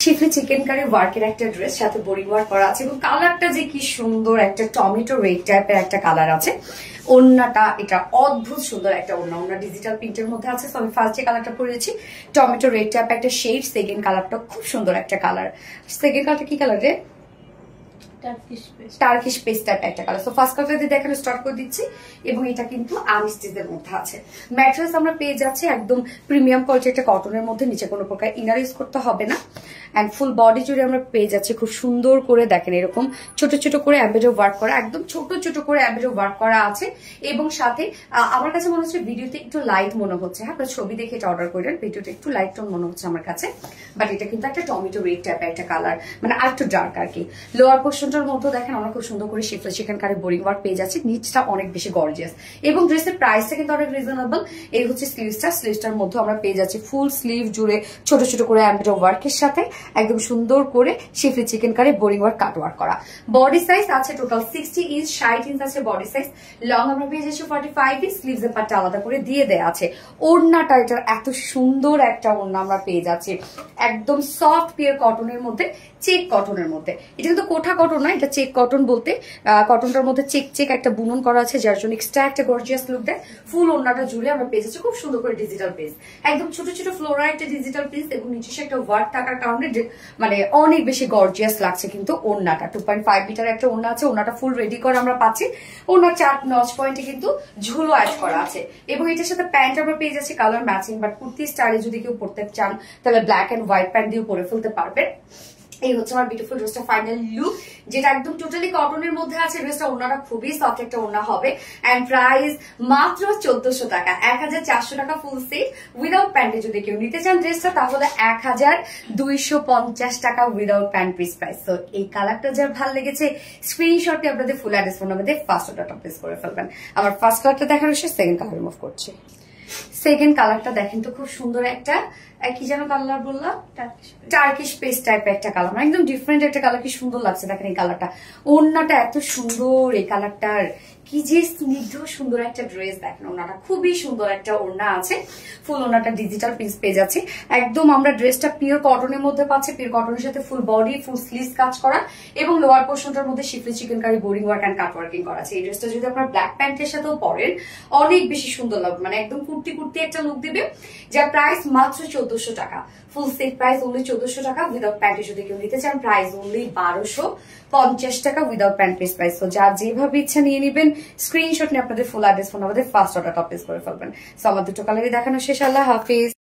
শিফলি chicken curry ওয়ার্কের একটা dress, সাথে বোরিং ওয়ার্ক করা আছে এবং কালারটা যে কি সুন্দর, একটা টমেটো রেড টাইপের একটা কালার আছে। ওড়নাটা এটা অদ্ভুত সুন্দর একটা ওড়না, ওড়না ডিজিটাল প্রিন্টের মধ্যে আছে। তো আমি ফার্স্ট যে কালারটা পরেছি টমেটো রেড টাইপ একটা শেড, সেকেন্ড কালারটা খুব সুন্দর একটা কালার। সেকেন্ড কালারটা কি কালার রে? টার্কিশ পেস্ট টাইপ একটা কালার। সো ফার্স্ট কালারটা দিয়ে দেখানো স্টার্ট করে দিচ্ছি এবং এটা কিন্তু আনস্টিচের মধ্যে আছে। ম্যাট্রেস আমরা পেয়ে যাচ্ছি একদম প্রিমিয়াম কোয়ালিটি একটা কটনের মধ্যে, নিচে কোনো প্রকার ইনার ইউজ করতে হবে না। এন্ড ফুল বডি জুড়ে আমরা পেয়ে যাচ্ছি খুব সুন্দর করে, দেখেন এরকম ছোট ছোট করে এমব্রয়ডারি ওয়ার্ক করা, একদম ছোট ছোট করে এমব্রয়ডারি ওয়ার্ক করা আছে। এবং সাথে আমার কাছে মনে হচ্ছে ভিডিওতে একটু লাইট মনে হচ্ছে, হ্যাঁ আপনার ছবি দেখে এটা অর্ডার করলেন, ভিডিওতে একটু লাইট টোন মনে হচ্ছে আমার কাছে, বাট এটা কিন্তু একটা টমেটো রেড টাইপের একটা কালার, মানে আর একটু ডার্ক আর কি। লোয়ার পোর্শনটার মধ্যে দেখেন আমরা খুব সুন্দর করে schiffli chikankari boring work পেয়ে যাচ্ছি, নিচটা অনেক বেশি গর্জিয়াস এবং ড্রেসের প্রাইসটা কিন্তু অনেক রিজনেবল। এই হচ্ছে স্লিভসটার মধ্যে আমরা পেয়ে যাচ্ছি ফুল স্লিভ জুড়ে ছোট ছোট করে এমব্রয়ডারি ওয়ার্কের সাথে একদম সুন্দর করে schiffli chikankari boring work cut work করা। বডি সাইজ আছে টোটাল 60 ইঞ্চ, 60 ইঞ্চ আছে বডি সাইজ। লং আমরা পেয়ে যাচ্ছি 45 ইঞ্চ, স্লিভস এর পার্টটা আলাদা করে দিয়ে দেয়া আছে। ওড়নাটা এটার এত সুন্দর একটা ওড়না আমরা পেয়ে যাচ্ছি, একদম সফট পিওর কটনের মধ্যে, চেক কটনের মধ্যে। এটা কিন্তু কোঠা কটন না, এটা চেক কটন বলতে কটনটার মধ্যে চেক চেক একটা বুনন করা আছে, যার জন্য এক্সট্রা একটা গর্জিয়াস লুক দেয়। ফুল ওড়নাটা জুড়ে আমরা পেয়ে যাচ্ছি খুব সুন্দর করে ডিজিটাল পিস, একদম ছোট ছোট ফ্লোরাল একটা ডিজিটাল পিস এবং নিজস্ব একটা ওয়ার্ক থাকার কারণে মানে অনেক বেশি গর্জিয়াস লাগছে। কিন্তু ওড়নাটা 2.5 মিটার একটা ওড়না আছে, ওড়নাটা ফুল রেডি করা আমরা পাচ্ছি। ওড়নার 4 নচ পয়েন্টে কিন্তু ঝুলো অ্যাড করা আছে এবং এটার সাথে প্যান্ট আমরা পেয়ে যাচ্ছি কালার ম্যাচিং, বাট কুর্তি স্টাইলে যদি কেউ পরতে চান তাহলে ব্ল্যাক এন্ড হোয়াইট প্যান্ট দিয়ে পরে ফেলতে পারবেন। এই হচ্ছে আমার বিউটিফুল ড্রেসটা ফাইনাল লুক, যেটা একদম টোটালি কটনের মধ্যে আছে। ড্রেসটা ওড়নাটা খুবই সফট একটা ওড়না হবে এন্ড প্রাইস মাত্র 1400 টাকা, 1400 টাকা ফুল সেট উইদাউট প্যান্টে। যদি কেউ নিতে চান ড্রেসটা তাহলে 1250 টাকা উইদাউট প্যান্ট পিস প্রাইস। তো এই কালারটা যার ভালো লেগেছে স্ক্রিনশটে আপনাদের ফুল অ্যাড্রেস ফোন নাম্বার দিয়ে ফার্স্ট অর্ডারটা প্লেস করে ফেলবেন। আমার ফার্স্ট কালারটা দেখার শেষ, সেকেন্ড কালার রিমুভ করছি। সেকেন্ড কালারটা দেখেন তো খুব সুন্দর একটা, কি যেন কালার বললাম, টার্কিশ পেস্ট টাইপের একটা কালার, মানে একদম ডিফারেন্ট একটা কালার। কি সুন্দর লাগছে দেখেন এই কালারটা, ওড়নাটা এত সুন্দর, এই কালারটার কি যে স্নিগ্ধ সুন্দর একটা ড্রেস। দেখেন ওড়নাটা খুবই সুন্দর একটা ওড়না আছে, ফুল ওড়নাটা ডিজিটাল পিস পেয়ে যাচ্ছে। একদম আমরা ড্রেসটা পিওর কটনের মধ্যে পাচ্ছি, পিওর কটনের সাথে ফুল বডি ফুল স্লিভস কাজ করা এবং লোয়ার পোর্শনটার মধ্যে schiffli chikankari boring work and cut working করা আছে। এই ড্রেসটা যদি আপনার ব্ল্যাক প্যান্টের সাথেও পরেন অনেক বেশি সুন্দর লাগবে, মানে একদম কুর্তি কুর্তি একটা লুক দিবে। যার প্রাইস মাত্র 1400 টাকা, ফুল সেট প্রাইস অনলি 1400 টাকা। উইদাউট প্যান্টে যদি কেউ নিতে চান প্রাইস অনলি 1250 টাকা উইদাউট প্যান্ট পিস প্রাইস। তো যার যেভাবে ইচ্ছা নিয়ে নিবেন, স্ক্রিনশট নিয়ে আপনাদের ফুল অ্যাড্রেস ফোন আমাদের ফার্স্ট অর্ডার প্লেস করে ফেলবেন। সো আমার দুটো কালারই দেখানো শেষ, আল্লাহ হাফিজ।